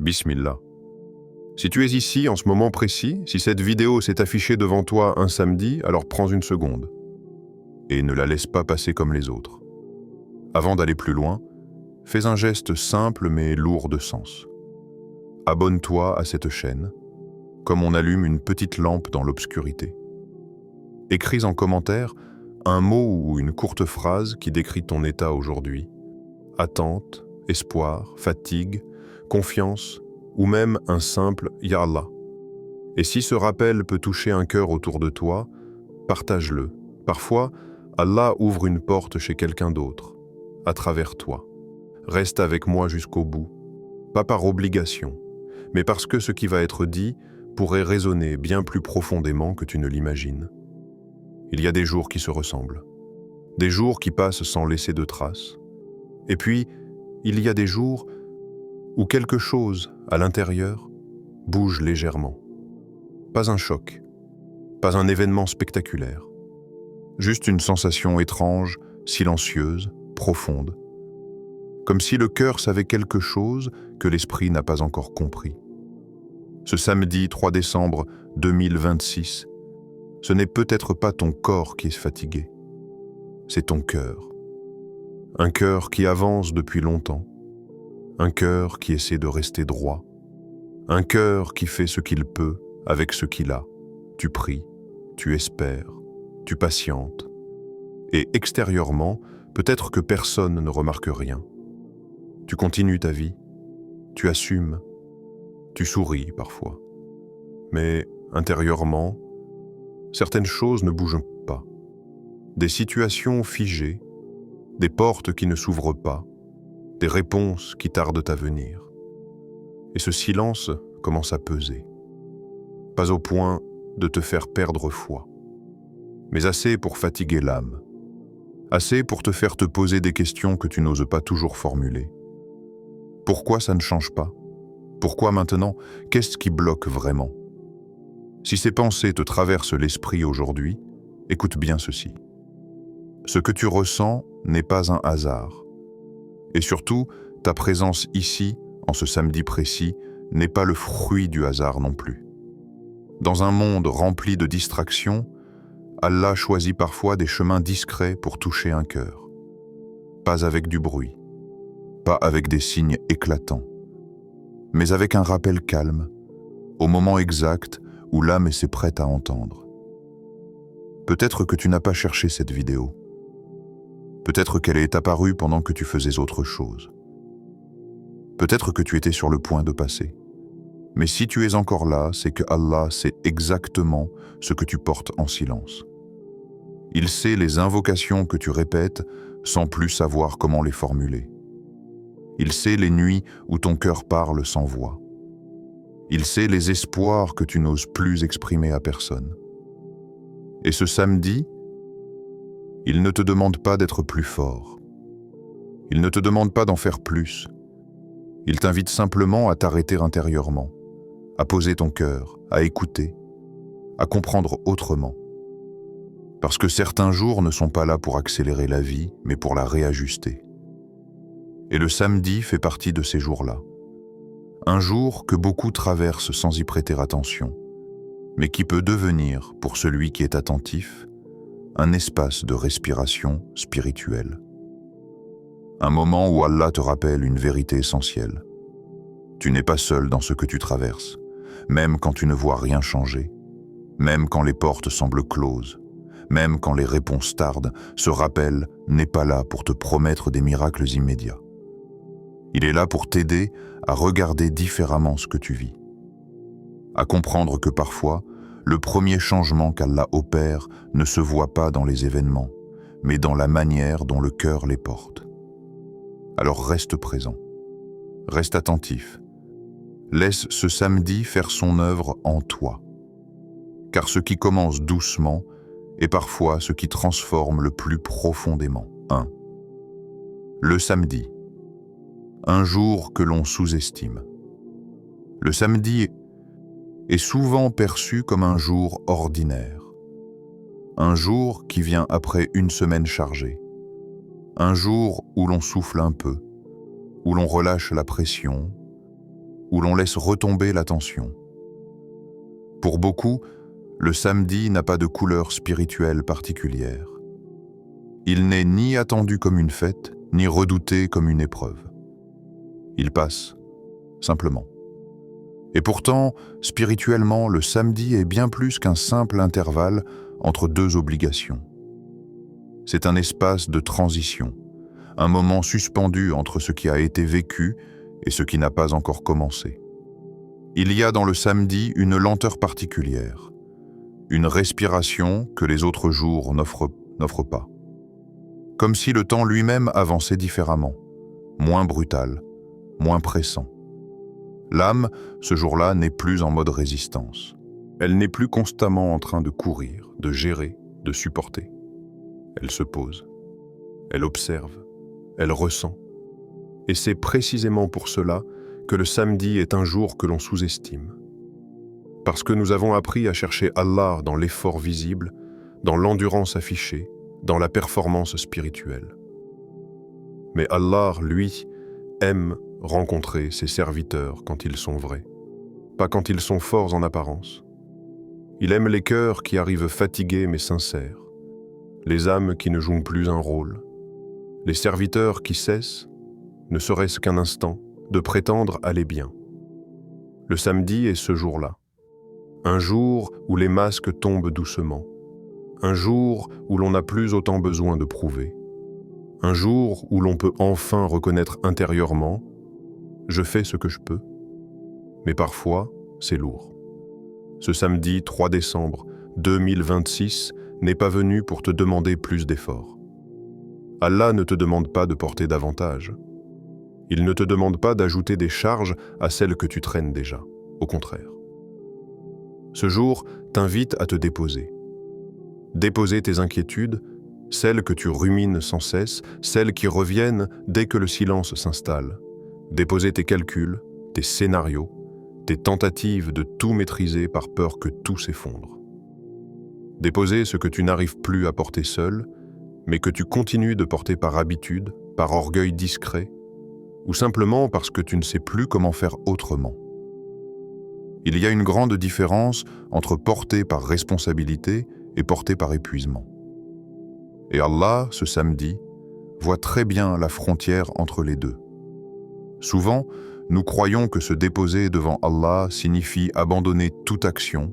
Bismillah. Si tu es ici en ce moment précis, si cette vidéo s'est affichée devant toi un samedi, alors prends une seconde et ne la laisse pas passer comme les autres. Avant d'aller plus loin, fais un geste simple mais lourd de sens. Abonne-toi à cette chaîne, comme on allume une petite lampe dans l'obscurité. Écris en commentaire un mot ou une courte phrase qui décrit ton état aujourd'hui. Attente, espoir, fatigue, confiance ou même un simple « Ya Allah ». Et si ce rappel peut toucher un cœur autour de toi, partage-le. Parfois, Allah ouvre une porte chez quelqu'un d'autre, à travers toi. Reste avec moi jusqu'au bout, pas par obligation, mais parce que ce qui va être dit pourrait résonner bien plus profondément que tu ne l'imagines. Il y a des jours qui se ressemblent, des jours qui passent sans laisser de traces. Et puis, il y a des jours où quelque chose, à l'intérieur, bouge légèrement. Pas un choc, pas un événement spectaculaire. Juste une sensation étrange, silencieuse, profonde. Comme si le cœur savait quelque chose que l'esprit n'a pas encore compris. Ce samedi 3 décembre 2026, ce n'est peut-être pas ton corps qui est fatigué, c'est ton cœur. Un cœur qui avance depuis longtemps, un cœur qui essaie de rester droit, un cœur qui fait ce qu'il peut avec ce qu'il a. Tu pries, tu espères, tu patientes. Et extérieurement, peut-être que personne ne remarque rien. Tu continues ta vie, tu assumes, tu souris parfois. Mais intérieurement, certaines choses ne bougent pas. Des situations figées, des portes qui ne s'ouvrent pas, des réponses qui tardent à venir. Et ce silence commence à peser. Pas au point de te faire perdre foi, mais assez pour fatiguer l'âme. Assez pour te faire te poser des questions que tu n'oses pas toujours formuler. Pourquoi ça ne change pas? Pourquoi maintenant? Qu'est-ce qui bloque vraiment? Si ces pensées te traversent l'esprit aujourd'hui, écoute bien ceci. Ce que tu ressens n'est pas un hasard. Et surtout, ta présence ici, en ce samedi précis, n'est pas le fruit du hasard non plus. Dans un monde rempli de distractions, Allah choisit parfois des chemins discrets pour toucher un cœur. Pas avec du bruit, pas avec des signes éclatants, mais avec un rappel calme, au moment exact où l'âme est prête à entendre. Peut-être que tu n'as pas cherché cette vidéo. Peut-être qu'elle est apparue pendant que tu faisais autre chose. Peut-être que tu étais sur le point de passer. Mais si tu es encore là, c'est que Allah sait exactement ce que tu portes en silence. Il sait les invocations que tu répètes sans plus savoir comment les formuler. Il sait les nuits où ton cœur parle sans voix. Il sait les espoirs que tu n'oses plus exprimer à personne. Et ce samedi, il ne te demande pas d'être plus fort. Il ne te demande pas d'en faire plus. Il t'invite simplement à t'arrêter intérieurement, à poser ton cœur, à écouter, à comprendre autrement. Parce que certains jours ne sont pas là pour accélérer la vie, mais pour la réajuster. Et le samedi fait partie de ces jours-là. Un jour que beaucoup traversent sans y prêter attention, mais qui peut devenir, pour celui qui est attentif, un espace de respiration spirituelle. Un moment où Allah te rappelle une vérité essentielle. Tu n'es pas seul dans ce que tu traverses, même quand tu ne vois rien changer, même quand les portes semblent closes, même quand les réponses tardent, ce rappel n'est pas là pour te promettre des miracles immédiats. Il est là pour t'aider à regarder différemment ce que tu vis, à comprendre que parfois, le premier changement qu'Allah opère ne se voit pas dans les événements, mais dans la manière dont le cœur les porte. Alors reste présent, reste attentif, laisse ce samedi faire son œuvre en toi, car ce qui commence doucement est parfois ce qui transforme le plus profondément. 1. Le samedi, un jour que l'on sous-estime. Le samedi est souvent perçu comme un jour ordinaire. Un jour qui vient après une semaine chargée. Un jour où l'on souffle un peu, où l'on relâche la pression, où l'on laisse retomber l'attention. Pour beaucoup, le samedi n'a pas de couleur spirituelle particulière. Il n'est ni attendu comme une fête, ni redouté comme une épreuve. Il passe, simplement. Et pourtant, spirituellement, le samedi est bien plus qu'un simple intervalle entre deux obligations. C'est un espace de transition, un moment suspendu entre ce qui a été vécu et ce qui n'a pas encore commencé. Il y a dans le samedi une lenteur particulière, une respiration que les autres jours n'offrent pas. Comme si le temps lui-même avançait différemment, moins brutal, moins pressant. L'âme, ce jour-là, n'est plus en mode résistance. Elle n'est plus constamment en train de courir, de gérer, de supporter. Elle se pose, elle observe, elle ressent. Et c'est précisément pour cela que le samedi est un jour que l'on sous-estime. Parce que nous avons appris à chercher Allah dans l'effort visible, dans l'endurance affichée, dans la performance spirituelle. Mais Allah, lui, aime rencontrer ses serviteurs quand ils sont vrais, pas quand ils sont forts en apparence. Il aime les cœurs qui arrivent fatigués mais sincères, les âmes qui ne jouent plus un rôle, les serviteurs qui cessent, ne serait-ce qu'un instant, de prétendre aller bien. Le samedi est ce jour-là, un jour où les masques tombent doucement, un jour où l'on n'a plus autant besoin de prouver, un jour où l'on peut enfin reconnaître intérieurement « je fais ce que je peux », mais parfois c'est lourd. Ce samedi 3 décembre 2026 n'est pas venu pour te demander plus d'efforts. Allah ne te demande pas de porter davantage. Il ne te demande pas d'ajouter des charges à celles que tu traînes déjà, au contraire. Ce jour t'invite à te déposer. Déposer tes inquiétudes, celles que tu rumines sans cesse, celles qui reviennent dès que le silence s'installe. Déposer tes calculs, tes scénarios, tes tentatives de tout maîtriser par peur que tout s'effondre. Déposer ce que tu n'arrives plus à porter seul, mais que tu continues de porter par habitude, par orgueil discret, ou simplement parce que tu ne sais plus comment faire autrement. Il y a une grande différence entre porter par responsabilité et porter par épuisement. Et Allah, ce samedi, voit très bien la frontière entre les deux. Souvent, nous croyons que se déposer devant Allah signifie abandonner toute action,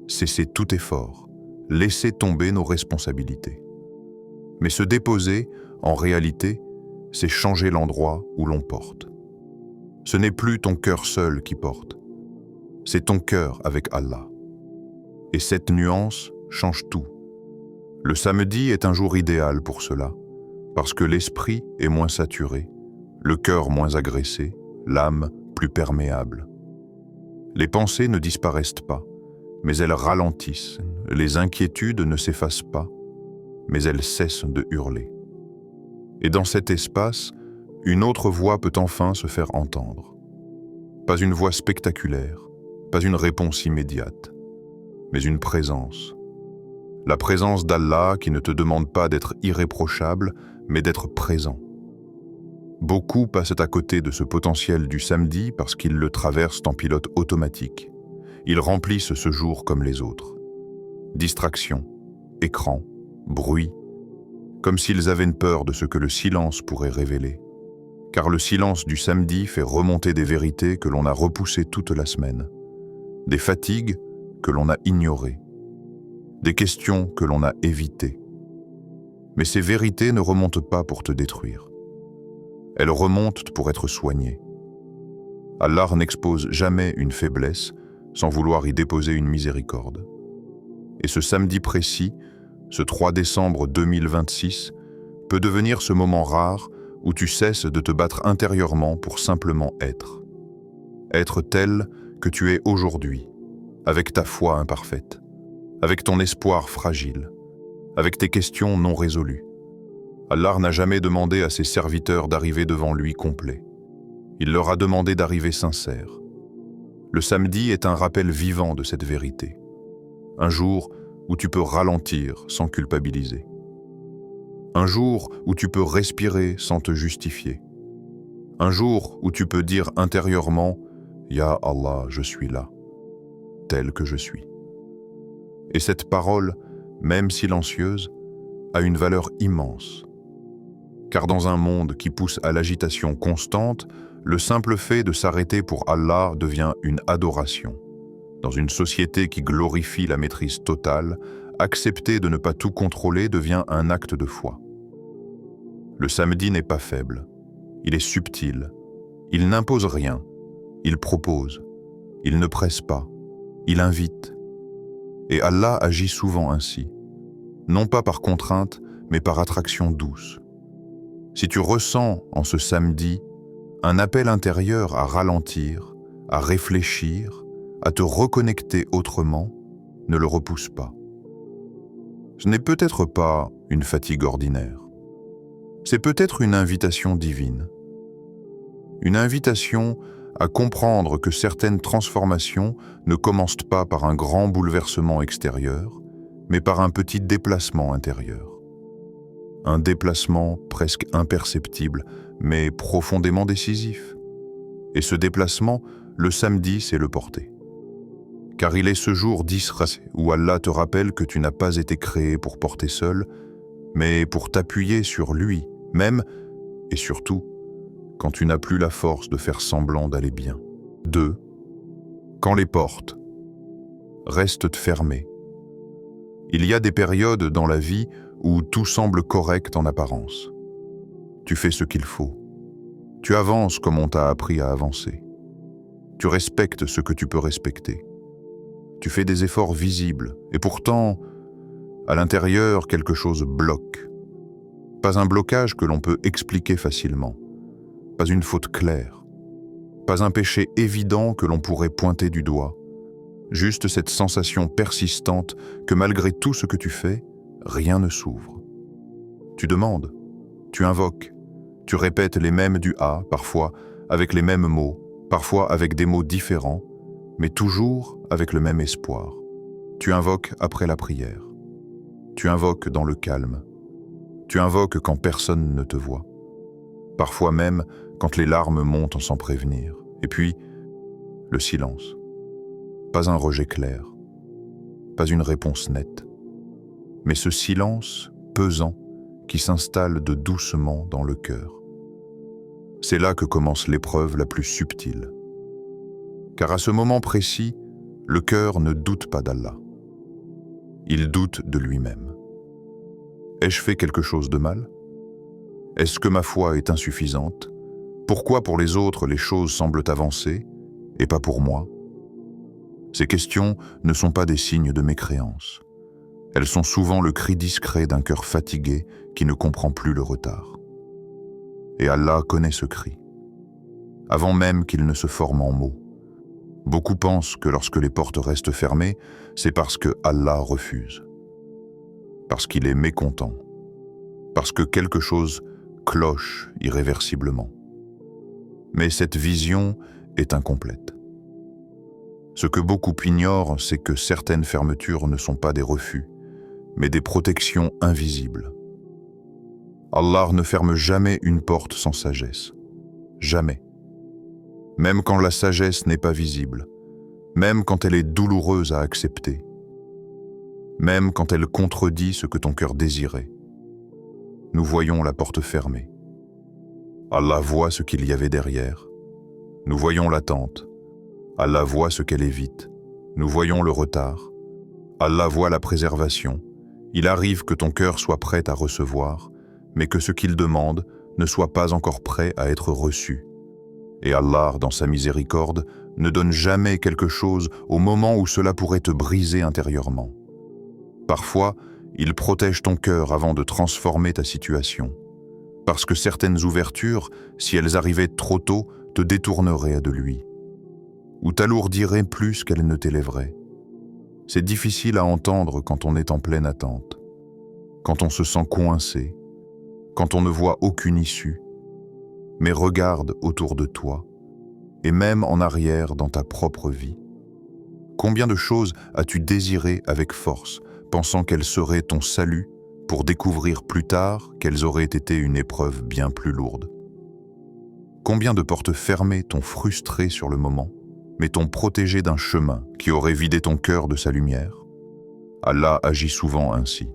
cesser tout effort, laisser tomber nos responsabilités. Mais se déposer, en réalité, c'est changer l'endroit où l'on porte. Ce n'est plus ton cœur seul qui porte, c'est ton cœur avec Allah. Et cette nuance change tout. Le samedi est un jour idéal pour cela, parce que l'esprit est moins saturé, le cœur moins agressé, l'âme plus perméable. Les pensées ne disparaissent pas, mais elles ralentissent, les inquiétudes ne s'effacent pas, mais elles cessent de hurler. Et dans cet espace, une autre voix peut enfin se faire entendre. Pas une voix spectaculaire, pas une réponse immédiate, mais une présence. La présence d'Allah qui ne te demande pas d'être irréprochable, mais d'être présent. Beaucoup passent à côté de ce potentiel du samedi parce qu'ils le traversent en pilote automatique. Ils remplissent ce jour comme les autres. Distraction, écran, bruit, comme s'ils avaient peur de ce que le silence pourrait révéler. Car le silence du samedi fait remonter des vérités que l'on a repoussées toute la semaine, des fatigues que l'on a ignorées, des questions que l'on a évitées. Mais ces vérités ne remontent pas pour te détruire. Elles remontent pour être soignées. Allah n'expose jamais une faiblesse sans vouloir y déposer une miséricorde. Et ce samedi précis, ce 3 décembre 2026, peut devenir ce moment rare où tu cesses de te battre intérieurement pour simplement être. Être tel que tu es aujourd'hui, avec ta foi imparfaite, avec ton espoir fragile, avec tes questions non résolues. Allah n'a jamais demandé à ses serviteurs d'arriver devant lui complet. Il leur a demandé d'arriver sincères. Le samedi est un rappel vivant de cette vérité. Un jour où tu peux ralentir sans culpabiliser. Un jour où tu peux respirer sans te justifier. Un jour où tu peux dire intérieurement « Ya Allah, je suis là, tel que je suis. Et cette parole, même silencieuse, a une valeur immense. Car dans un monde qui pousse à l'agitation constante, le simple fait de s'arrêter pour Allah devient une adoration. Dans une société qui glorifie la maîtrise totale, accepter de ne pas tout contrôler devient un acte de foi. Le samedi n'est pas faible, il est subtil, il n'impose rien, il propose, il ne presse pas, il invite. Et Allah agit souvent ainsi, non pas par contrainte, mais par attraction douce. Si tu ressens en ce samedi un appel intérieur à ralentir, à réfléchir, à te reconnecter autrement, ne le repousse pas. Ce n'est peut-être pas une fatigue ordinaire. C'est peut-être une invitation divine. Une invitation à comprendre que certaines transformations ne commencent pas par un grand bouleversement extérieur, mais par un petit déplacement intérieur. Un déplacement presque imperceptible, mais profondément décisif. Et ce déplacement, le samedi, c'est le porter. Car il est ce jour d'Isra où Allah te rappelle que tu n'as pas été créé pour porter seul, mais pour t'appuyer sur lui, même et surtout, quand tu n'as plus la force de faire semblant d'aller bien. 2. Quand les portes restent fermées. Il y a des périodes dans la vie où tout semble correct en apparence. Tu fais ce qu'il faut. Tu avances comme on t'a appris à avancer. Tu respectes ce que tu peux respecter. Tu fais des efforts visibles, et pourtant, à l'intérieur, quelque chose bloque. Pas un blocage que l'on peut expliquer facilement. Pas une faute claire. Pas un péché évident que l'on pourrait pointer du doigt. Juste cette sensation persistante que malgré tout ce que tu fais, rien ne s'ouvre. Tu demandes, tu invoques, tu répètes les mêmes du A, parfois avec les mêmes mots, parfois avec des mots différents, mais toujours avec le même espoir. Tu invoques après la prière. Tu invoques dans le calme. Tu invoques quand personne ne te voit. Parfois même quand les larmes montent sans prévenir. Et puis, le silence. Pas un rejet clair. Pas une réponse nette. Mais ce silence pesant qui s'installe de doucement dans le cœur. C'est là que commence l'épreuve la plus subtile. Car à ce moment précis, le cœur ne doute pas d'Allah. Il doute de lui-même. Ai-je fait quelque chose de mal? Est-ce que ma foi est insuffisante? Pourquoi pour les autres les choses semblent avancer et pas pour moi? Ces questions ne sont pas des signes de mécréance. Elles sont souvent le cri discret d'un cœur fatigué qui ne comprend plus le retard. Et Allah connaît ce cri, avant même qu'il ne se forme en mots. Beaucoup pensent que lorsque les portes restent fermées, c'est parce que Allah refuse, parce qu'il est mécontent, parce que quelque chose cloche irréversiblement. Mais cette vision est incomplète. Ce que beaucoup ignorent, c'est que certaines fermetures ne sont pas des refus, mais des protections invisibles. Allah ne ferme jamais une porte sans sagesse. Jamais. Même quand la sagesse n'est pas visible, même quand elle est douloureuse à accepter, même quand elle contredit ce que ton cœur désirait. Nous voyons la porte fermée. Allah voit ce qu'il y avait derrière. Nous voyons l'attente. Allah voit ce qu'elle évite. Nous voyons le retard. Allah voit la préservation. Il arrive que ton cœur soit prêt à recevoir, mais que ce qu'il demande ne soit pas encore prêt à être reçu. Et Allah, dans sa miséricorde, ne donne jamais quelque chose au moment où cela pourrait te briser intérieurement. Parfois, il protège ton cœur avant de transformer ta situation. Parce que certaines ouvertures, si elles arrivaient trop tôt, te détourneraient de lui. Ou t'alourdiraient plus qu'elles ne t'élèveraient. C'est difficile à entendre quand on est en pleine attente. Quand on se sent coincé. Quand on ne voit aucune issue. Mais regarde autour de toi, et même en arrière dans ta propre vie. Combien de choses as-tu désirées avec force, pensant qu'elles seraient ton salut, pour découvrir plus tard qu'elles auraient été une épreuve bien plus lourde? Combien de portes fermées t'ont frustré sur le moment, mais t'ont protégé d'un chemin qui aurait vidé ton cœur de sa lumière. Allah agit souvent ainsi.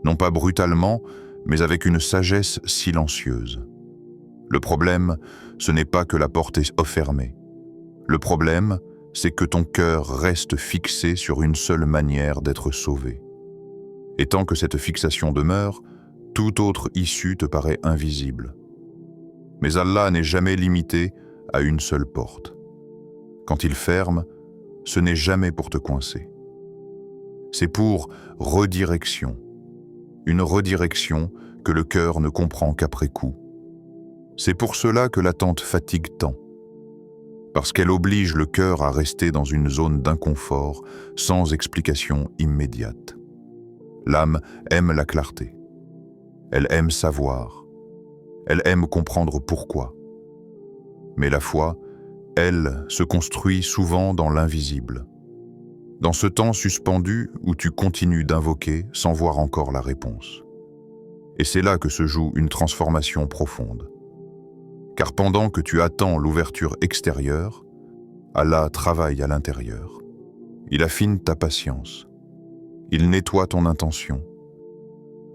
Non pas brutalement, mais avec une sagesse silencieuse. Le problème, ce n'est pas que la porte est fermée. Le problème, c'est que ton cœur reste fixé sur une seule manière d'être sauvé. Et tant que cette fixation demeure, toute autre issue te paraît invisible. Mais Allah n'est jamais limité à une seule porte. Quand il ferme, ce n'est jamais pour te coincer. C'est pour redirection. Une redirection que le cœur ne comprend qu'après coup. C'est pour cela que l'attente fatigue tant. Parce qu'elle oblige le cœur à rester dans une zone d'inconfort sans explication immédiate. L'âme aime la clarté. Elle aime savoir. Elle aime comprendre pourquoi. Mais la foi, elle, se construit souvent dans l'invisible. Dans ce temps suspendu où tu continues d'invoquer sans voir encore la réponse. Et c'est là que se joue une transformation profonde. Car pendant que tu attends l'ouverture extérieure, Allah travaille à l'intérieur. Il affine ta patience. Il nettoie ton intention.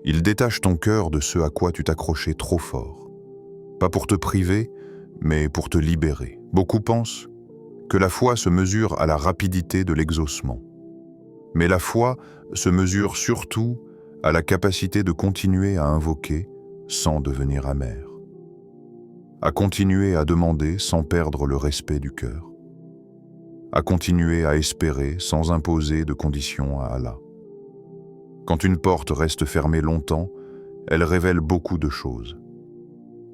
Il détache ton cœur de ce à quoi tu t'accrochais trop fort. Pas pour te priver, mais pour te libérer. Beaucoup pensent que la foi se mesure à la rapidité de l'exaucement. Mais la foi se mesure surtout à la capacité de continuer à invoquer sans devenir amer. À continuer à demander sans perdre le respect du cœur. À continuer à espérer sans imposer de conditions à Allah. Quand une porte reste fermée longtemps, elle révèle beaucoup de choses.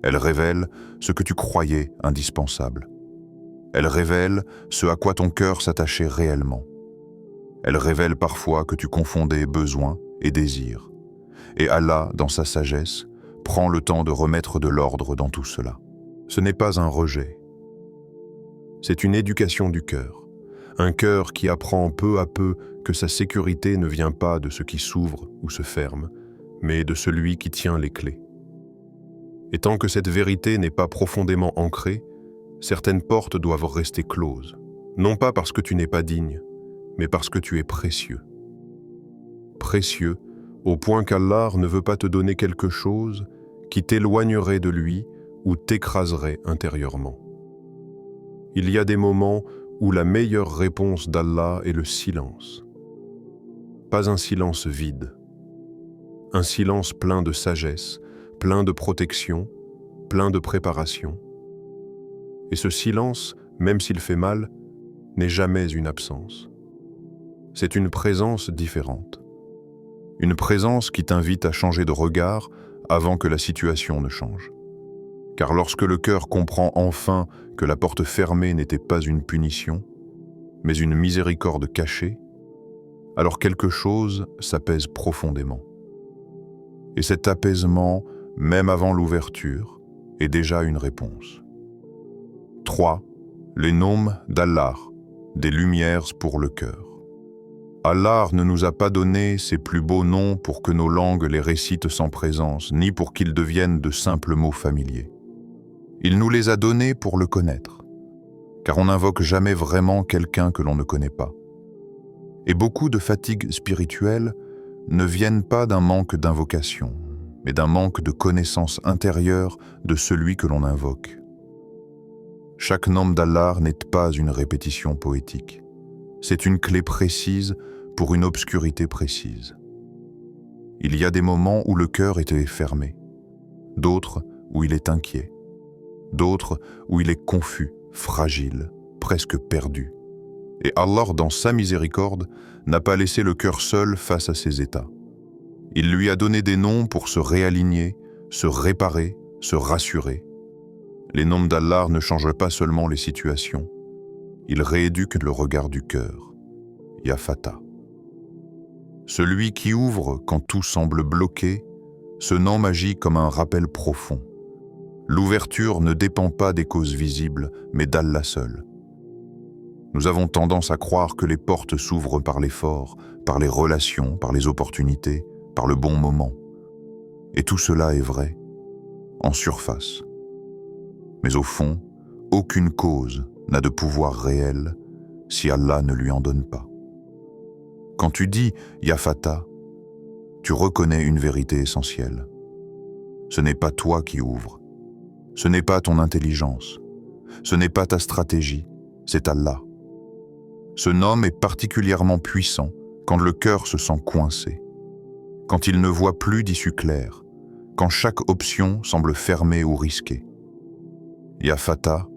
Elle révèle ce que tu croyais indispensable. Elle révèle ce à quoi ton cœur s'attachait réellement. Elle révèle parfois que tu confondais besoin et désir. Et Allah, dans sa sagesse, prend le temps de remettre de l'ordre dans tout cela. Ce n'est pas un rejet. C'est une éducation du cœur. Un cœur qui apprend peu à peu que sa sécurité ne vient pas de ce qui s'ouvre ou se ferme, mais de celui qui tient les clés. Et tant que cette vérité n'est pas profondément ancrée, certaines portes doivent rester closes, non pas parce que tu n'es pas digne, mais parce que tu es précieux. Précieux, au point qu'Allah ne veut pas te donner quelque chose qui t'éloignerait de lui ou t'écraserait intérieurement. Il y a des moments où la meilleure réponse d'Allah est le silence. Pas un silence vide. Un silence plein de sagesse, plein de protection, plein de préparation. Et ce silence, même s'il fait mal, n'est jamais une absence. C'est une présence différente. Une présence qui t'invite à changer de regard avant que la situation ne change. Car lorsque le cœur comprend enfin que la porte fermée n'était pas une punition, mais une miséricorde cachée, alors quelque chose s'apaise profondément. Et cet apaisement, même avant l'ouverture, est déjà une réponse. 3. Les noms d'Allah, des lumières pour le cœur. Allah ne nous a pas donné ses plus beaux noms pour que nos langues les récitent sans présence, ni pour qu'ils deviennent de simples mots familiers. Il nous les a donnés pour le connaître, car on n'invoque jamais vraiment quelqu'un que l'on ne connaît pas. Et beaucoup de fatigues spirituelles ne viennent pas d'un manque d'invocation, mais d'un manque de connaissance intérieure de celui que l'on invoque. Chaque nom d'Allah n'est pas une répétition poétique. C'est une clé précise pour une obscurité précise. Il y a des moments où le cœur est fermé, d'autres où il est inquiet, d'autres où il est confus, fragile, presque perdu. Et Allah, dans sa miséricorde, n'a pas laissé le cœur seul face à ces états. Il lui a donné des noms pour se réaligner, se réparer, se rassurer. Les noms d'Allah ne changent pas seulement les situations, ils rééduquent le regard du cœur. Ya Fatah. Celui qui ouvre quand tout semble bloqué, ce nom agit comme un rappel profond. L'ouverture ne dépend pas des causes visibles, mais d'Allah seul. Nous avons tendance à croire que les portes s'ouvrent par l'effort, par les relations, par les opportunités, par le bon moment. Et tout cela est vrai, en surface. Mais au fond, aucune cause n'a de pouvoir réel si Allah ne lui en donne pas. Quand tu dis « Ya Fatah », tu reconnais une vérité essentielle. Ce n'est pas toi qui ouvres, ce n'est pas ton intelligence, ce n'est pas ta stratégie, c'est Allah. Ce nom est particulièrement puissant quand le cœur se sent coincé, quand il ne voit plus d'issue claire, quand chaque option semble fermée ou risquée. Ya Fatah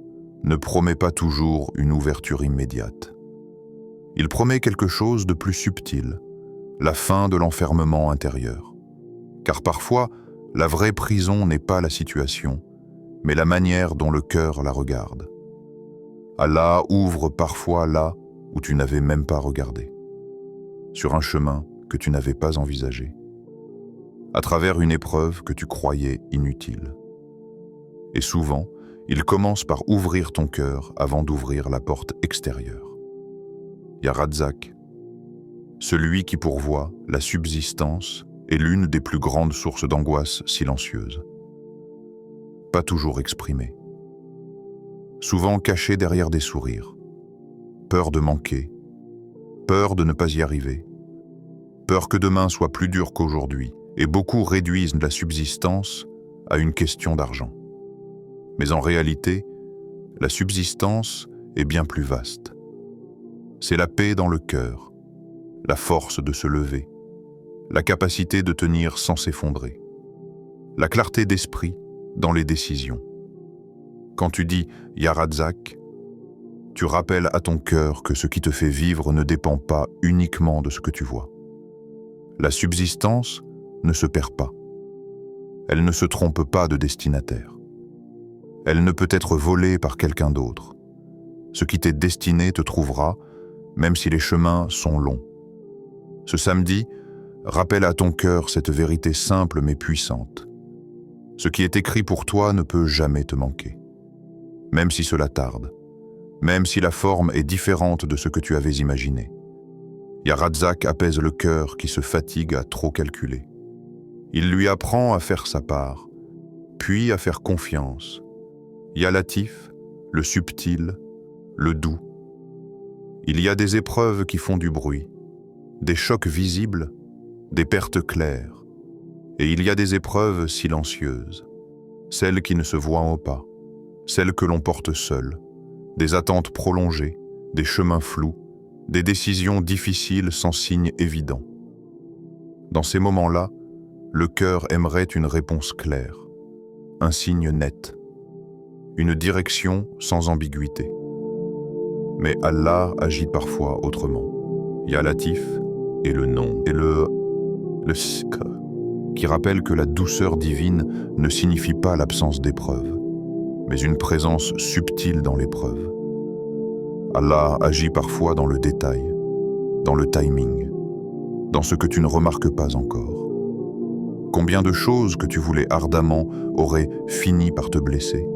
ne promet pas toujours une ouverture immédiate. Il promet quelque chose de plus subtil, la fin de l'enfermement intérieur. Car parfois, la vraie prison n'est pas la situation, mais la manière dont le cœur la regarde. Allah ouvre parfois là où tu n'avais même pas regardé, sur un chemin que tu n'avais pas envisagé, à travers une épreuve que tu croyais inutile. Et souvent, il commence par ouvrir ton cœur avant d'ouvrir la porte extérieure. Ya Razzaq, celui qui pourvoit la subsistance est l'une des plus grandes sources d'angoisse silencieuse. Pas toujours exprimée. Souvent cachée derrière des sourires. Peur de manquer. Peur de ne pas y arriver. Peur que demain soit plus dur qu'aujourd'hui. Et beaucoup réduisent la subsistance à une question d'argent. Mais en réalité, la subsistance est bien plus vaste. C'est la paix dans le cœur, la force de se lever, la capacité de tenir sans s'effondrer, la clarté d'esprit dans les décisions. Quand tu dis « Ya Razzaq », tu rappelles à ton cœur que ce qui te fait vivre ne dépend pas uniquement de ce que tu vois. La subsistance ne se perd pas. Elle ne se trompe pas de destinataire. Elle ne peut être volée par quelqu'un d'autre. Ce qui t'est destiné te trouvera, même si les chemins sont longs. Ce samedi, rappelle à ton cœur cette vérité simple mais puissante. Ce qui est écrit pour toi ne peut jamais te manquer. Même si cela tarde, même si la forme est différente de ce que tu avais imaginé. Ya Razzaq apaise le cœur qui se fatigue à trop calculer. Il lui apprend à faire sa part, puis à faire confiance. Ya Latif, le subtil, le doux. Il y a des épreuves qui font du bruit, des chocs visibles, des pertes claires. Et il y a des épreuves silencieuses, celles qui ne se voient pas, celles que l'on porte seul, des attentes prolongées, des chemins flous, des décisions difficiles sans signe évident. Dans ces moments-là, le cœur aimerait une réponse claire, un signe net, une direction sans ambiguïté. Mais Allah agit parfois autrement. Ya Latif est le nom, et le Sikh, qui rappelle que la douceur divine ne signifie pas l'absence d'épreuve, mais une présence subtile dans l'épreuve. Allah agit parfois dans le détail, dans le timing, dans ce que tu ne remarques pas encore. Combien de choses que tu voulais ardemment auraient fini par te blesser?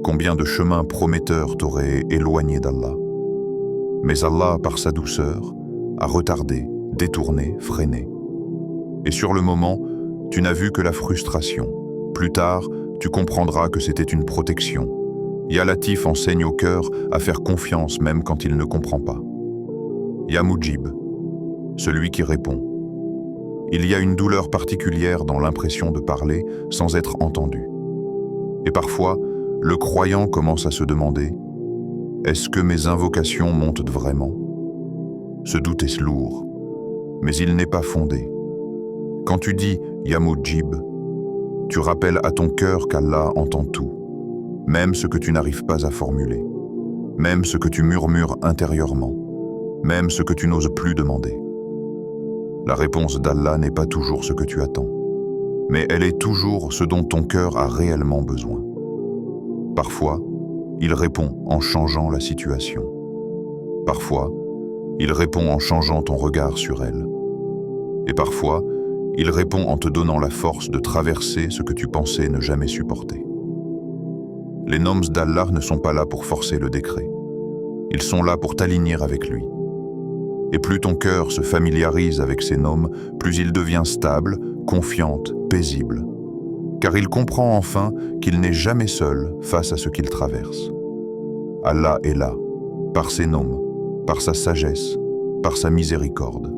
Combien de chemins prometteurs t'auraient éloigné d'Allah? Mais Allah, par sa douceur, a retardé, détourné, freiné. Et sur le moment, tu n'as vu que la frustration. Plus tard, tu comprendras que c'était une protection. Ya Latif enseigne au cœur à faire confiance même quand il ne comprend pas. Ya Mujib, celui qui répond. Il y a une douleur particulière dans l'impression de parler sans être entendu. Et parfois, le croyant commence à se demander « Est-ce que mes invocations montent vraiment ?» Ce doute est lourd, mais il n'est pas fondé. Quand tu dis « Ya Mujib », tu rappelles à ton cœur qu'Allah entend tout, même ce que tu n'arrives pas à formuler, même ce que tu murmures intérieurement, même ce que tu n'oses plus demander. La réponse d'Allah n'est pas toujours ce que tu attends, mais elle est toujours ce dont ton cœur a réellement besoin. Parfois, il répond en changeant la situation. Parfois, il répond en changeant ton regard sur elle. Et parfois, il répond en te donnant la force de traverser ce que tu pensais ne jamais supporter. Les noms d'Allah ne sont pas là pour forcer le décret. Ils sont là pour t'aligner avec lui. Et plus ton cœur se familiarise avec ces noms, plus il devient stable, confiante, paisible. Car il comprend enfin qu'il n'est jamais seul face à ce qu'il traverse. Allah est là, par ses noms, par sa sagesse, par sa miséricorde.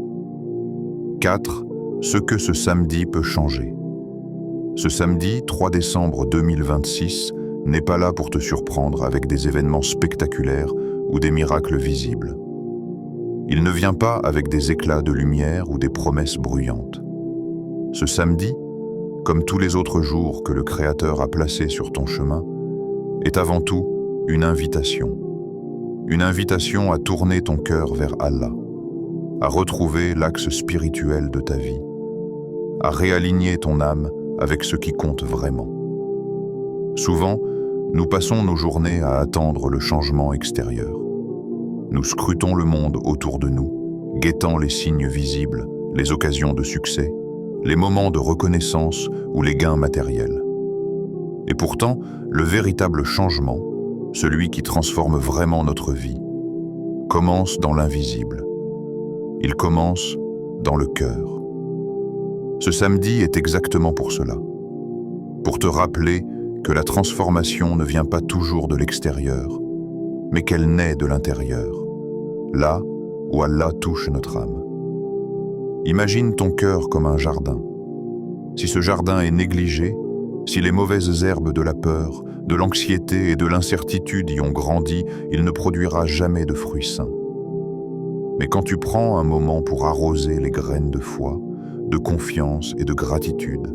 4. Ce que ce samedi peut changer. Ce samedi, 3 décembre 2026, n'est pas là pour te surprendre avec des événements spectaculaires ou des miracles visibles. Il ne vient pas avec des éclats de lumière ou des promesses bruyantes. Ce samedi, comme tous les autres jours que le Créateur a placés sur ton chemin, est avant tout une invitation. Une invitation à tourner ton cœur vers Allah, à retrouver l'axe spirituel de ta vie, à réaligner ton âme avec ce qui compte vraiment. Souvent, nous passons nos journées à attendre le changement extérieur. Nous scrutons le monde autour de nous, guettant les signes visibles, les occasions de succès, les moments de reconnaissance ou les gains matériels. Et pourtant, le véritable changement, celui qui transforme vraiment notre vie, commence dans l'invisible. Il commence dans le cœur. Ce samedi est exactement pour cela. Pour te rappeler que la transformation ne vient pas toujours de l'extérieur, mais qu'elle naît de l'intérieur, là où Allah touche notre âme. Imagine ton cœur comme un jardin. Si ce jardin est négligé, si les mauvaises herbes de la peur, de l'anxiété et de l'incertitude y ont grandi, il ne produira jamais de fruits sains. Mais quand tu prends un moment pour arroser les graines de foi, de confiance et de gratitude,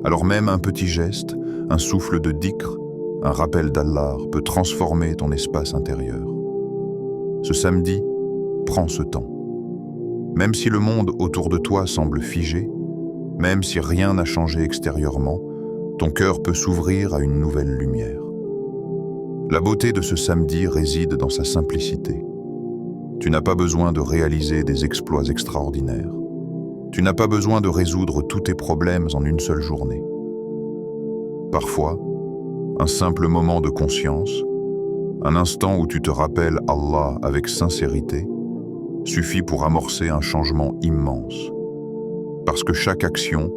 alors même un petit geste, un souffle de dhikr, un rappel d'Allah peut transformer ton espace intérieur. Ce samedi, prends ce temps. Même si le monde autour de toi semble figé, même si rien n'a changé extérieurement, ton cœur peut s'ouvrir à une nouvelle lumière. La beauté de ce samedi réside dans sa simplicité. Tu n'as pas besoin de réaliser des exploits extraordinaires. Tu n'as pas besoin de résoudre tous tes problèmes en une seule journée. Parfois, un simple moment de conscience, un instant où tu te rappelles Allah avec sincérité, suffit pour amorcer un changement immense. Parce que chaque action,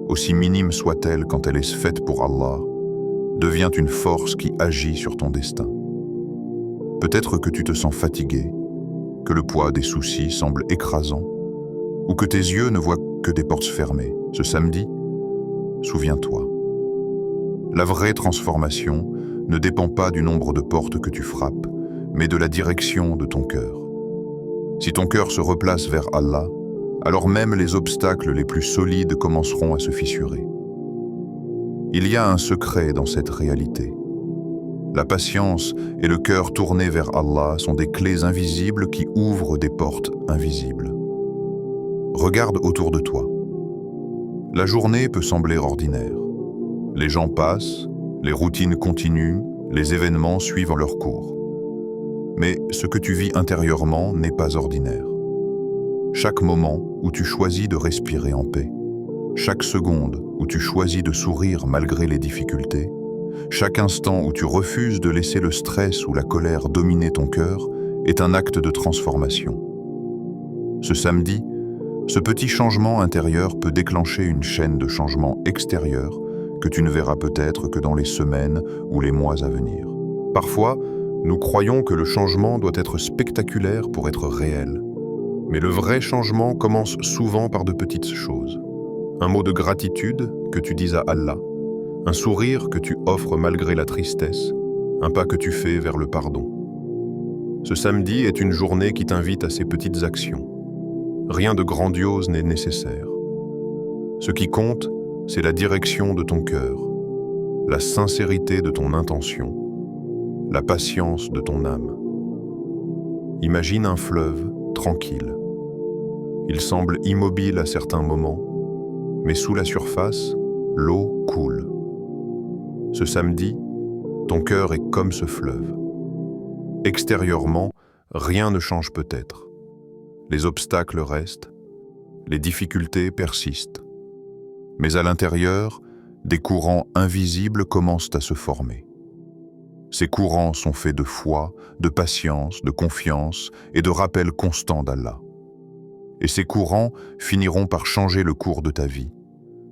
aussi minime soit-elle quand elle est faite pour Allah, devient une force qui agit sur ton destin. Peut-être que tu te sens fatigué, que le poids des soucis semble écrasant, ou que tes yeux ne voient que des portes fermées. Ce samedi, souviens-toi. La vraie transformation ne dépend pas du nombre de portes que tu frappes, mais de la direction de ton cœur. Si ton cœur se replace vers Allah, alors même les obstacles les plus solides commenceront à se fissurer. Il y a un secret dans cette réalité. La patience et le cœur tourné vers Allah sont des clés invisibles qui ouvrent des portes invisibles. Regarde autour de toi. La journée peut sembler ordinaire. Les gens passent, les routines continuent, les événements suivent leur cours. Mais ce que tu vis intérieurement n'est pas ordinaire. Chaque moment où tu choisis de respirer en paix, chaque seconde où tu choisis de sourire malgré les difficultés, chaque instant où tu refuses de laisser le stress ou la colère dominer ton cœur est un acte de transformation. Ce samedi, ce petit changement intérieur peut déclencher une chaîne de changements extérieurs que tu ne verras peut-être que dans les semaines ou les mois à venir. Parfois, nous croyons que le changement doit être spectaculaire pour être réel. Mais le vrai changement commence souvent par de petites choses. Un mot de gratitude que tu dis à Allah, un sourire que tu offres malgré la tristesse, un pas que tu fais vers le pardon. Ce samedi est une journée qui t'invite à ces petites actions. Rien de grandiose n'est nécessaire. Ce qui compte, c'est la direction de ton cœur, la sincérité de ton intention, la patience de ton âme. Imagine un fleuve tranquille. Il semble immobile à certains moments, mais sous la surface, l'eau coule. Ce samedi, ton cœur est comme ce fleuve. Extérieurement, rien ne change peut-être. Les obstacles restent, les difficultés persistent. Mais à l'intérieur, des courants invisibles commencent à se former. Ces courants sont faits de foi, de patience, de confiance et de rappel constant d'Allah. Et ces courants finiront par changer le cours de ta vie,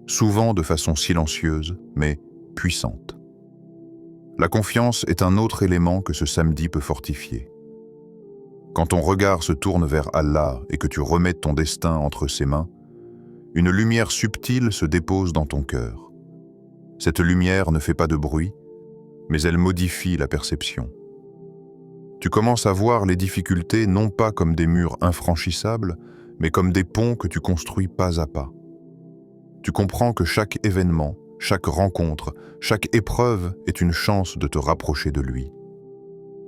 souvent de façon silencieuse, mais puissante. La confiance est un autre élément que ce samedi peut fortifier. Quand ton regard se tourne vers Allah et que tu remets ton destin entre ses mains, une lumière subtile se dépose dans ton cœur. Cette lumière ne fait pas de bruit, mais elle modifie la perception. Tu commences à voir les difficultés non pas comme des murs infranchissables, mais comme des ponts que tu construis pas à pas. Tu comprends que chaque événement, chaque rencontre, chaque épreuve est une chance de te rapprocher de lui.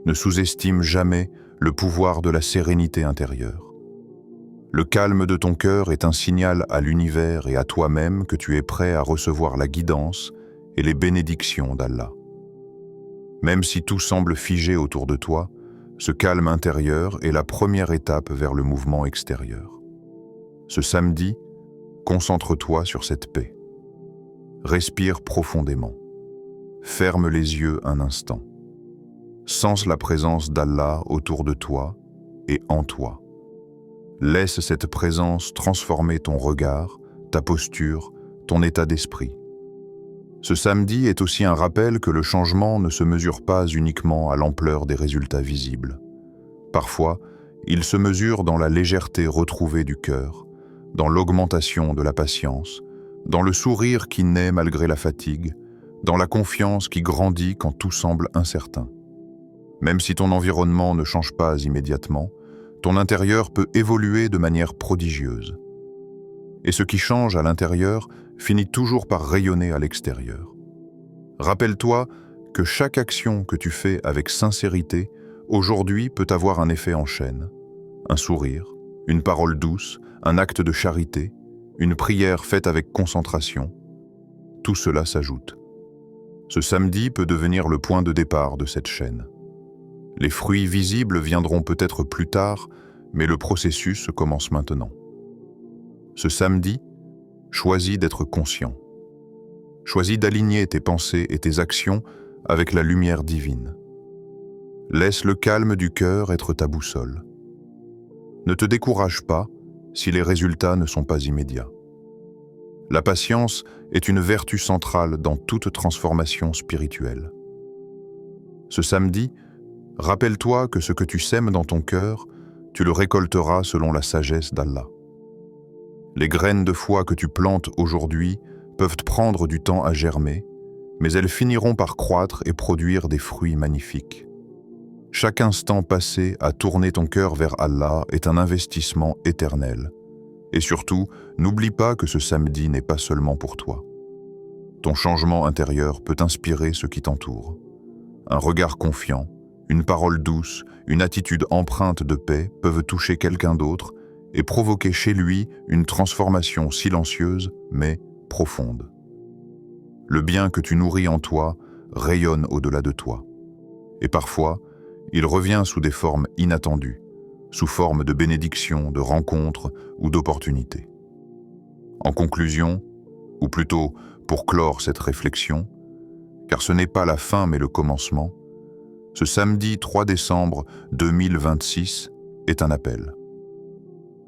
Ne sous-estime jamais le pouvoir de la sérénité intérieure. Le calme de ton cœur est un signal à l'univers et à toi-même que tu es prêt à recevoir la guidance et les bénédictions d'Allah. Même si tout semble figé autour de toi, ce calme intérieur est la première étape vers le mouvement extérieur. Ce samedi, concentre-toi sur cette paix. Respire profondément. Ferme les yeux un instant. Sens la présence d'Allah autour de toi et en toi. Laisse cette présence transformer ton regard, ta posture, ton état d'esprit. Ce samedi est aussi un rappel que le changement ne se mesure pas uniquement à l'ampleur des résultats visibles. Parfois, il se mesure dans la légèreté retrouvée du cœur, dans l'augmentation de la patience, dans le sourire qui naît malgré la fatigue, dans la confiance qui grandit quand tout semble incertain. Même si ton environnement ne change pas immédiatement, ton intérieur peut évoluer de manière prodigieuse. Et ce qui change à l'intérieur finit toujours par rayonner à l'extérieur. Rappelle-toi que chaque action que tu fais avec sincérité, aujourd'hui peut avoir un effet en chaîne. Un sourire, une parole douce, un acte de charité, une prière faite avec concentration, tout cela s'ajoute. Ce samedi peut devenir le point de départ de cette chaîne. Les fruits visibles viendront peut-être plus tard, mais le processus commence maintenant. Ce samedi, choisis d'être conscient. Choisis d'aligner tes pensées et tes actions avec la lumière divine. Laisse le calme du cœur être ta boussole. Ne te décourage pas si les résultats ne sont pas immédiats. La patience est une vertu centrale dans toute transformation spirituelle. Ce samedi, rappelle-toi que ce que tu sèmes dans ton cœur, tu le récolteras selon la sagesse d'Allah. Les graines de foi que tu plantes aujourd'hui peuvent prendre du temps à germer, mais elles finiront par croître et produire des fruits magnifiques. Chaque instant passé à tourner ton cœur vers Allah est un investissement éternel. Et surtout, n'oublie pas que ce samedi n'est pas seulement pour toi. Ton changement intérieur peut inspirer ceux qui t'entourent. Un regard confiant, une parole douce, une attitude empreinte de paix peuvent toucher quelqu'un d'autre et provoquer chez lui une transformation silencieuse mais profonde. Le bien que tu nourris en toi rayonne au-delà de toi. Et parfois, il revient sous des formes inattendues, sous forme de bénédictions, de rencontres ou d'opportunités. En conclusion, ou plutôt pour clore cette réflexion, car ce n'est pas la fin mais le commencement, ce samedi 3 décembre 2026 est un appel.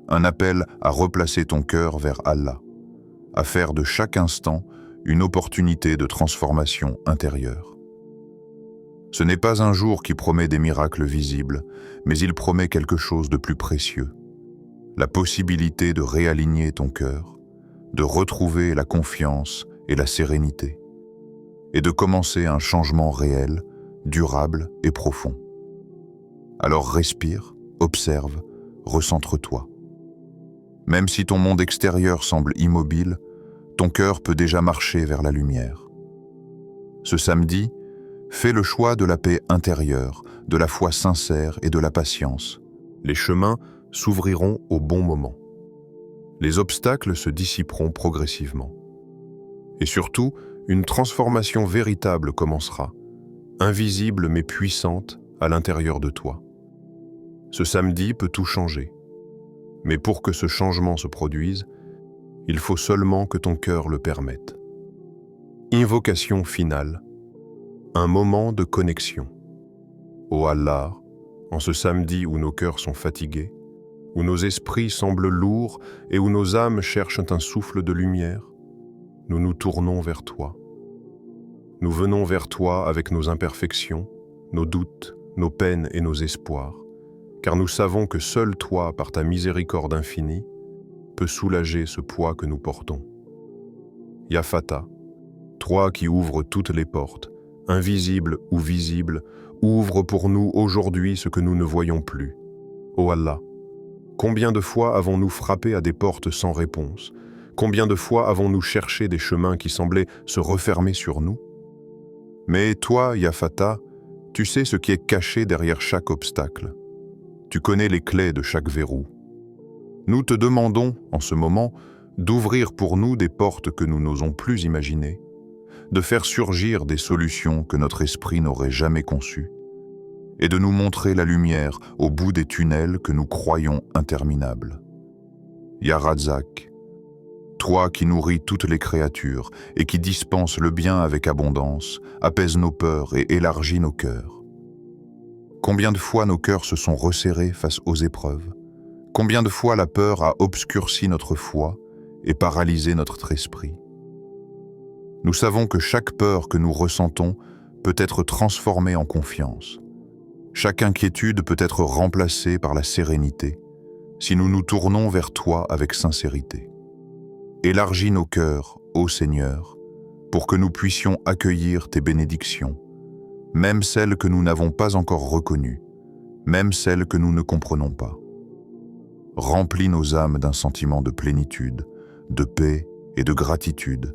Un appel à replacer ton cœur vers Allah, à faire de chaque instant une opportunité de transformation intérieure. Ce n'est pas un jour qui promet des miracles visibles, mais il promet quelque chose de plus précieux. La possibilité de réaligner ton cœur, de retrouver la confiance et la sérénité, et de commencer un changement réel, durable et profond. Alors respire, observe, recentre-toi. Même si ton monde extérieur semble immobile, ton cœur peut déjà marcher vers la lumière. Ce samedi, fais le choix de la paix intérieure, de la foi sincère et de la patience. Les chemins s'ouvriront au bon moment. Les obstacles se dissiperont progressivement. Et surtout, une transformation véritable commencera, invisible mais puissante à l'intérieur de toi. Ce samedi peut tout changer. Mais pour que ce changement se produise, il faut seulement que ton cœur le permette. Invocation finale. Un moment de connexion. Ô Allah, en ce samedi où nos cœurs sont fatigués, où nos esprits semblent lourds et où nos âmes cherchent un souffle de lumière, nous nous tournons vers toi. Nous venons vers toi avec nos imperfections, nos doutes, nos peines et nos espoirs, car nous savons que seul toi, par ta miséricorde infinie, peux soulager ce poids que nous portons. Ya Fata, toi qui ouvres toutes les portes, invisibles ou visibles, ouvre pour nous aujourd'hui ce que nous ne voyons plus. Ô Allah, combien de fois avons-nous frappé à des portes sans réponse? Combien de fois avons-nous cherché des chemins qui semblaient se refermer sur nous? Mais toi, Ya Fata, tu sais ce qui est caché derrière chaque obstacle. Tu connais les clés de chaque verrou. Nous te demandons, en ce moment, d'ouvrir pour nous des portes que nous n'osons plus imaginer, de faire surgir des solutions que notre esprit n'aurait jamais conçues, et de nous montrer la lumière au bout des tunnels que nous croyons interminables. Ya Razzaq, toi qui nourris toutes les créatures et qui dispenses le bien avec abondance, apaise nos peurs et élargis nos cœurs. Combien de fois nos cœurs se sont resserrés face aux épreuves? Combien de fois la peur a obscurci notre foi et paralysé notre esprit? Nous savons que chaque peur que nous ressentons peut être transformée en confiance. Chaque inquiétude peut être remplacée par la sérénité si nous nous tournons vers toi avec sincérité. Élargis nos cœurs, ô Seigneur, pour que nous puissions accueillir tes bénédictions, même celles que nous n'avons pas encore reconnues, même celles que nous ne comprenons pas. Remplis nos âmes d'un sentiment de plénitude, de paix et de gratitude,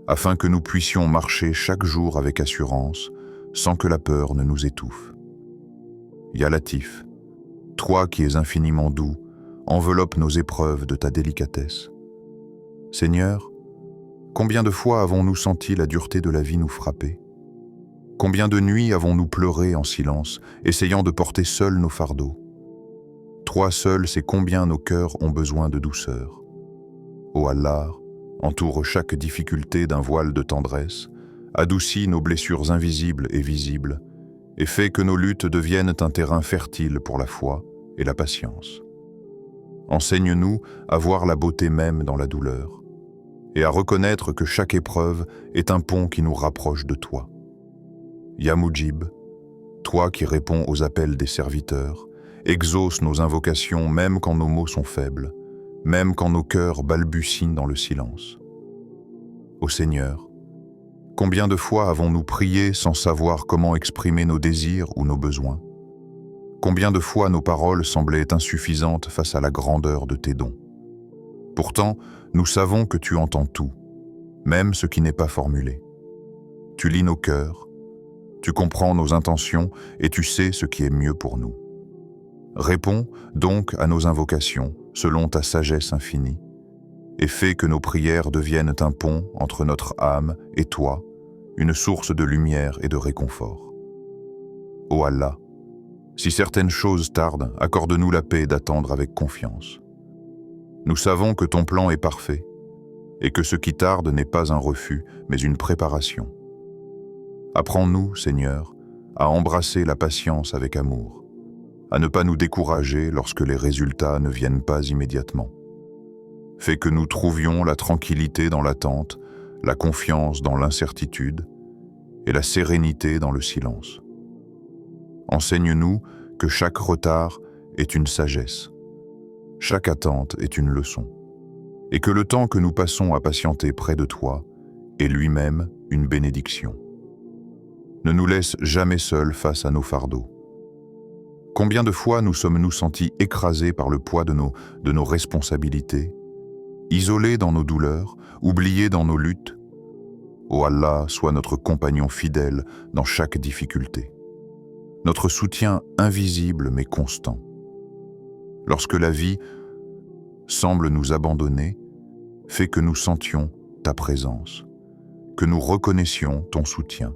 afin que nous puissions marcher chaque jour avec assurance, sans que la peur ne nous étouffe. Ya Latif, toi qui es infiniment doux, enveloppe nos épreuves de ta délicatesse. Seigneur, combien de fois avons-nous senti la dureté de la vie nous frapper? Combien de nuits avons-nous pleuré en silence, essayant de porter seuls nos fardeaux? Toi seul sais combien nos cœurs ont besoin de douceur. Ô Allah, entoure chaque difficulté d'un voile de tendresse, adoucis nos blessures invisibles et visibles, et fais que nos luttes deviennent un terrain fertile pour la foi et la patience. Enseigne-nous à voir la beauté même dans la douleur, et à reconnaître que chaque épreuve est un pont qui nous rapproche de toi. Ya Mujib, toi qui réponds aux appels des serviteurs, exauce nos invocations même quand nos mots sont faibles, même quand nos cœurs balbutient dans le silence. Ô Seigneur, combien de fois avons-nous prié sans savoir comment exprimer nos désirs ou nos besoins? Combien de fois nos paroles semblaient insuffisantes face à la grandeur de tes dons? Pourtant, nous savons que tu entends tout, même ce qui n'est pas formulé. Tu lis nos cœurs, tu comprends nos intentions et tu sais ce qui est mieux pour nous. Réponds donc à nos invocations selon ta sagesse infinie et fais que nos prières deviennent un pont entre notre âme et toi, une source de lumière et de réconfort. Ô Allah, si certaines choses tardent, accorde-nous la paix d'attendre avec confiance. Nous savons que ton plan est parfait et que ce qui tarde n'est pas un refus, mais une préparation. Apprends-nous, Seigneur, à embrasser la patience avec amour, à ne pas nous décourager lorsque les résultats ne viennent pas immédiatement. Fais que nous trouvions la tranquillité dans l'attente, la confiance dans l'incertitude et la sérénité dans le silence. Enseigne-nous que chaque retard est une sagesse, chaque attente est une leçon, et que le temps que nous passons à patienter près de toi est lui-même une bénédiction. Ne nous laisse jamais seuls face à nos fardeaux. Combien de fois nous sommes-nous sentis écrasés par le poids de nos responsabilités, isolés dans nos douleurs, oubliés dans nos luttes? Ô Allah, sois notre compagnon fidèle dans chaque difficulté, notre soutien invisible mais constant. Lorsque la vie semble nous abandonner, fais que nous sentions ta présence, que nous reconnaissions ton soutien,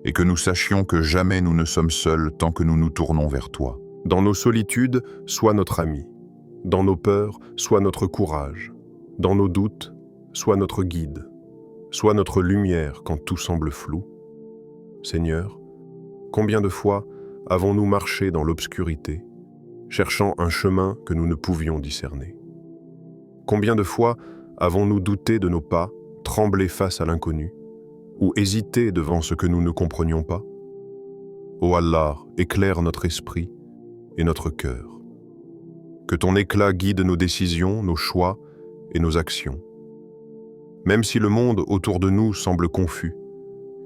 et que nous sachions que jamais nous ne sommes seuls tant que nous nous tournons vers toi. Dans nos solitudes, sois notre ami. Dans nos peurs, sois notre courage. Dans nos doutes, sois notre guide. Sois notre lumière quand tout semble flou. Seigneur, combien de fois avons-nous marché dans l'obscurité, cherchant un chemin que nous ne pouvions discerner? Combien de fois avons-nous douté de nos pas, tremblé face à l'inconnu, ou hésiter devant ce que nous ne comprenions pas? Ô Allah, éclaire notre esprit et notre cœur. Que ton éclat guide nos décisions, nos choix et nos actions. Même si le monde autour de nous semble confus,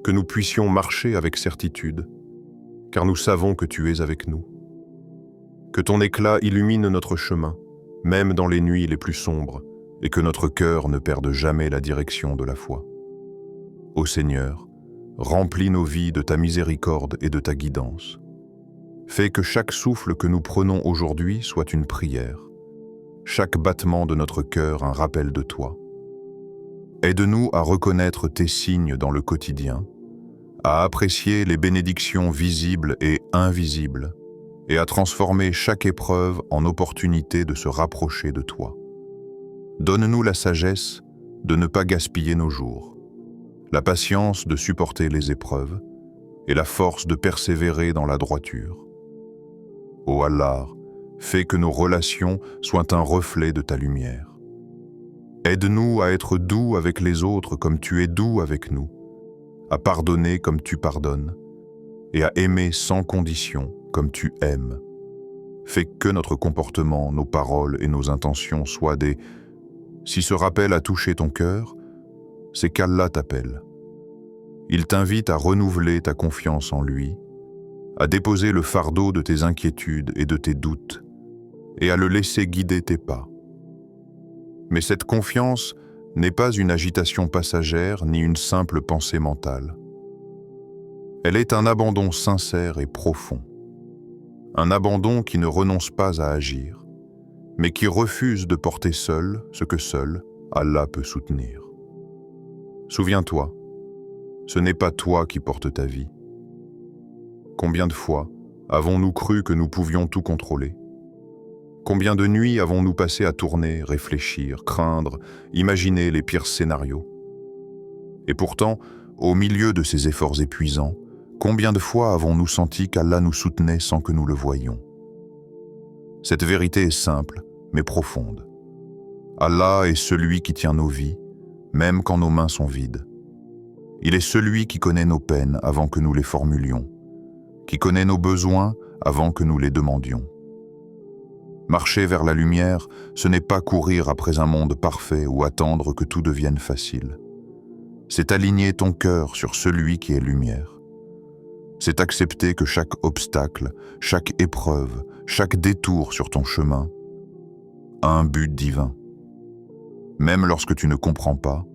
que nous puissions marcher avec certitude, car nous savons que tu es avec nous. Que ton éclat illumine notre chemin, même dans les nuits les plus sombres, et que notre cœur ne perde jamais la direction de la foi. Ô Seigneur, remplis nos vies de ta miséricorde et de ta guidance. Fais que chaque souffle que nous prenons aujourd'hui soit une prière, chaque battement de notre cœur un rappel de toi. Aide-nous à reconnaître tes signes dans le quotidien, à apprécier les bénédictions visibles et invisibles, et à transformer chaque épreuve en opportunité de se rapprocher de toi. Donne-nous la sagesse de ne pas gaspiller nos jours, la patience de supporter les épreuves et la force de persévérer dans la droiture. Ô Allah, fais que nos relations soient un reflet de ta lumière. Aide-nous à être doux avec les autres comme tu es doux avec nous, à pardonner comme tu pardonnes, et à aimer sans condition comme tu aimes. Fais que notre comportement, nos paroles et nos intentions soient des... Si ce rappel a touché ton cœur, c'est qu'Allah t'appelle. Il t'invite à renouveler ta confiance en lui, à déposer le fardeau de tes inquiétudes et de tes doutes, et à le laisser guider tes pas. Mais cette confiance n'est pas une agitation passagère ni une simple pensée mentale. Elle est un abandon sincère et profond. Un abandon qui ne renonce pas à agir, mais qui refuse de porter seul ce que seul Allah peut soutenir. Souviens-toi, ce n'est pas toi qui portes ta vie. Combien de fois avons-nous cru que nous pouvions tout contrôler? Combien de nuits avons-nous passé à tourner, réfléchir, craindre, imaginer les pires scénarios? Et pourtant, au milieu de ces efforts épuisants, combien de fois avons-nous senti qu'Allah nous soutenait sans que nous le voyions? Cette vérité est simple, mais profonde. Allah est celui qui tient nos vies, même quand nos mains sont vides. Il est celui qui connaît nos peines avant que nous les formulions, qui connaît nos besoins avant que nous les demandions. Marcher vers la lumière, ce n'est pas courir après un monde parfait ou attendre que tout devienne facile. C'est aligner ton cœur sur celui qui est lumière. C'est accepter que chaque obstacle, chaque épreuve, chaque détour sur ton chemin a un but divin. Même lorsque tu ne comprends pas,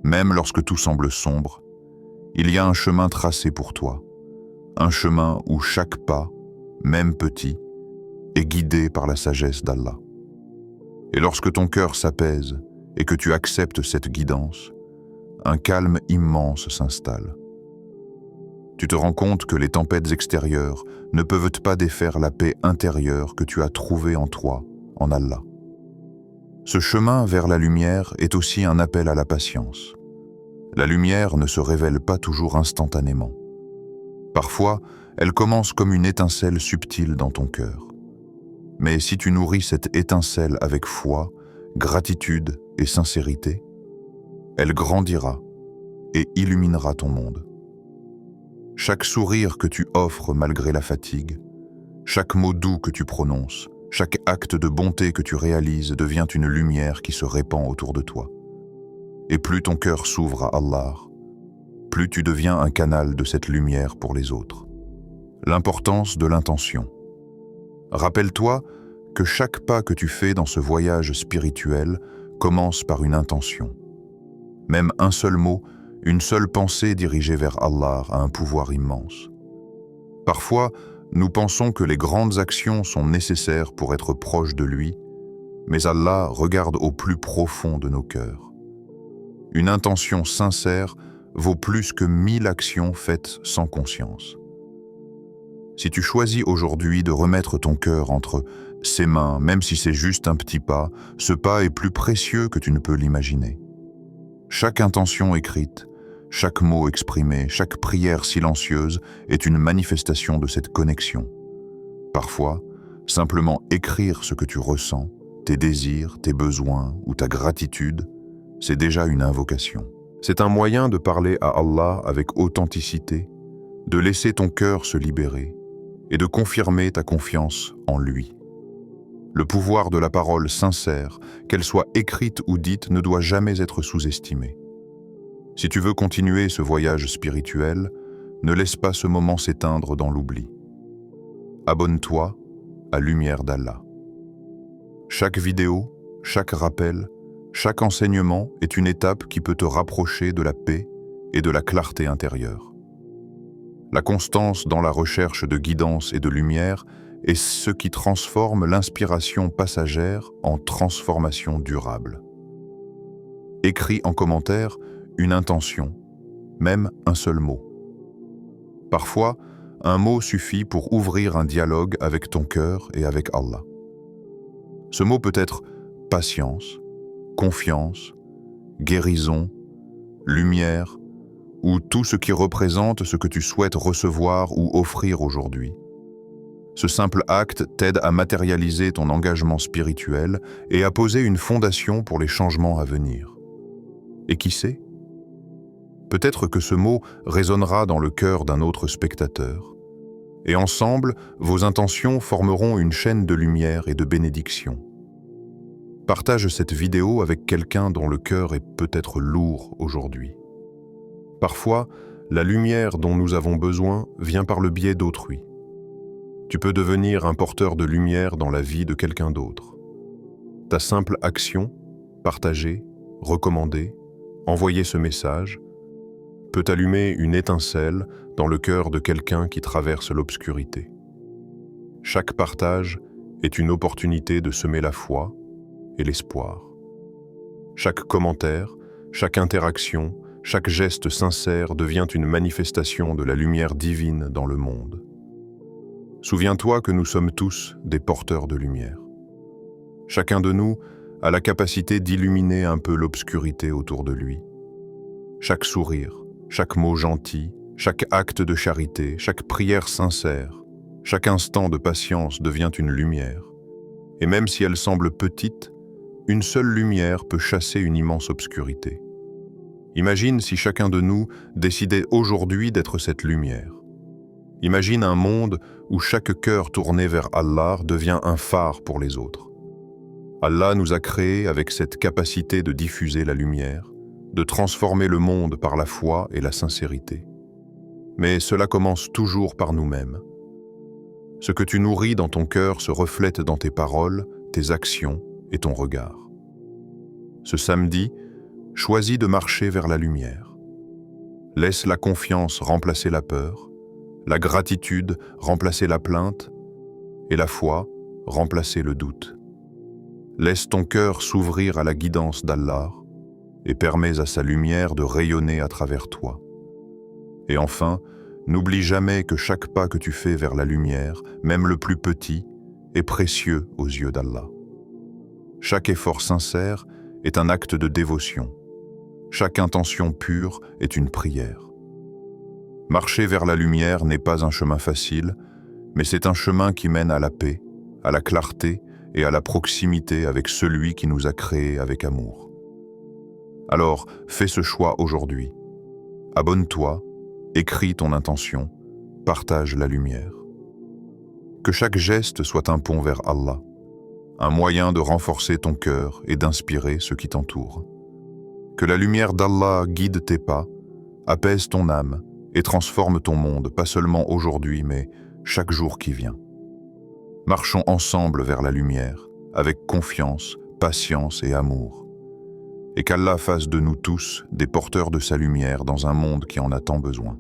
même lorsque tout semble sombre, il y a un chemin tracé pour toi, un chemin où chaque pas, même petit, est guidé par la sagesse d'Allah. Et lorsque ton cœur s'apaise et que tu acceptes cette guidance, un calme immense s'installe. Tu te rends compte que les tempêtes extérieures ne peuvent pas défaire la paix intérieure que tu as trouvée en toi, en Allah. Ce chemin vers la lumière est aussi un appel à la patience. La lumière ne se révèle pas toujours instantanément. Parfois, elle commence comme une étincelle subtile dans ton cœur. Mais si tu nourris cette étincelle avec foi, gratitude et sincérité, elle grandira et illuminera ton monde. Chaque sourire que tu offres malgré la fatigue, chaque mot doux que tu prononces, chaque acte de bonté que tu réalises devient une lumière qui se répand autour de toi. Et plus ton cœur s'ouvre à Allah, plus tu deviens un canal de cette lumière pour les autres. L'importance de l'intention. Rappelle-toi que chaque pas que tu fais dans ce voyage spirituel commence par une intention. Même un seul mot, une seule pensée dirigée vers Allah a un pouvoir immense. Parfois, nous pensons que les grandes actions sont nécessaires pour être proches de lui, mais Allah regarde au plus profond de nos cœurs. Une intention sincère vaut plus que 1000 actions faites sans conscience. Si tu choisis aujourd'hui de remettre ton cœur entre ses mains, même si c'est juste un petit pas, ce pas est plus précieux que tu ne peux l'imaginer. Chaque intention écrite, chaque mot exprimé, chaque prière silencieuse est une manifestation de cette connexion. Parfois, simplement écrire ce que tu ressens, tes désirs, tes besoins ou ta gratitude, c'est déjà une invocation. C'est un moyen de parler à Allah avec authenticité, de laisser ton cœur se libérer et de confirmer ta confiance en lui. Le pouvoir de la parole sincère, qu'elle soit écrite ou dite, ne doit jamais être sous-estimé. Si tu veux continuer ce voyage spirituel, ne laisse pas ce moment s'éteindre dans l'oubli. Abonne-toi à Lumière d'Allah. Chaque vidéo, chaque rappel, chaque enseignement est une étape qui peut te rapprocher de la paix et de la clarté intérieure. La constance dans la recherche de guidance et de lumière est ce qui transforme l'inspiration passagère en transformation durable. Écris en commentaire une intention, même un seul mot. Parfois, un mot suffit pour ouvrir un dialogue avec ton cœur et avec Allah. Ce mot peut être patience, confiance, guérison, lumière, ou tout ce qui représente ce que tu souhaites recevoir ou offrir aujourd'hui. Ce simple acte t'aide à matérialiser ton engagement spirituel et à poser une fondation pour les changements à venir. Et qui sait? Peut-être que ce mot résonnera dans le cœur d'un autre spectateur. Et ensemble, vos intentions formeront une chaîne de lumière et de bénédiction. Partage cette vidéo avec quelqu'un dont le cœur est peut-être lourd aujourd'hui. Parfois, la lumière dont nous avons besoin vient par le biais d'autrui. Tu peux devenir un porteur de lumière dans la vie de quelqu'un d'autre. Ta simple action, partager, recommander, envoyer ce message, peut allumer une étincelle dans le cœur de quelqu'un qui traverse l'obscurité. Chaque partage est une opportunité de semer la foi et l'espoir. Chaque commentaire, chaque interaction, chaque geste sincère devient une manifestation de la lumière divine dans le monde. Souviens-toi que nous sommes tous des porteurs de lumière. Chacun de nous a la capacité d'illuminer un peu l'obscurité autour de lui. Chaque sourire, chaque mot gentil, chaque acte de charité, chaque prière sincère, chaque instant de patience devient une lumière. Et même si elle semble petite, une seule lumière peut chasser une immense obscurité. Imagine si chacun de nous décidait aujourd'hui d'être cette lumière. Imagine un monde où chaque cœur tourné vers Allah devient un phare pour les autres. Allah nous a créés avec cette capacité de diffuser la lumière, de transformer le monde par la foi et la sincérité. Mais cela commence toujours par nous-mêmes. Ce que tu nourris dans ton cœur se reflète dans tes paroles, tes actions et ton regard. Ce samedi, choisis de marcher vers la lumière. Laisse la confiance remplacer la peur, la gratitude remplacer la plainte et la foi remplacer le doute. Laisse ton cœur s'ouvrir à la guidance d'Allah et permets à sa lumière de rayonner à travers toi. Et enfin, n'oublie jamais que chaque pas que tu fais vers la lumière, même le plus petit, est précieux aux yeux d'Allah. Chaque effort sincère est un acte de dévotion. Chaque intention pure est une prière. Marcher vers la lumière n'est pas un chemin facile, mais c'est un chemin qui mène à la paix, à la clarté et à la proximité avec celui qui nous a créés avec amour. Alors, fais ce choix aujourd'hui. Abonne-toi, écris ton intention, partage la lumière. Que chaque geste soit un pont vers Allah, un moyen de renforcer ton cœur et d'inspirer ceux qui t'entourent. Que la lumière d'Allah guide tes pas, apaise ton âme et transforme ton monde, pas seulement aujourd'hui, mais chaque jour qui vient. Marchons ensemble vers la lumière, avec confiance, patience et amour. Et qu'Allah fasse de nous tous des porteurs de sa lumière dans un monde qui en a tant besoin.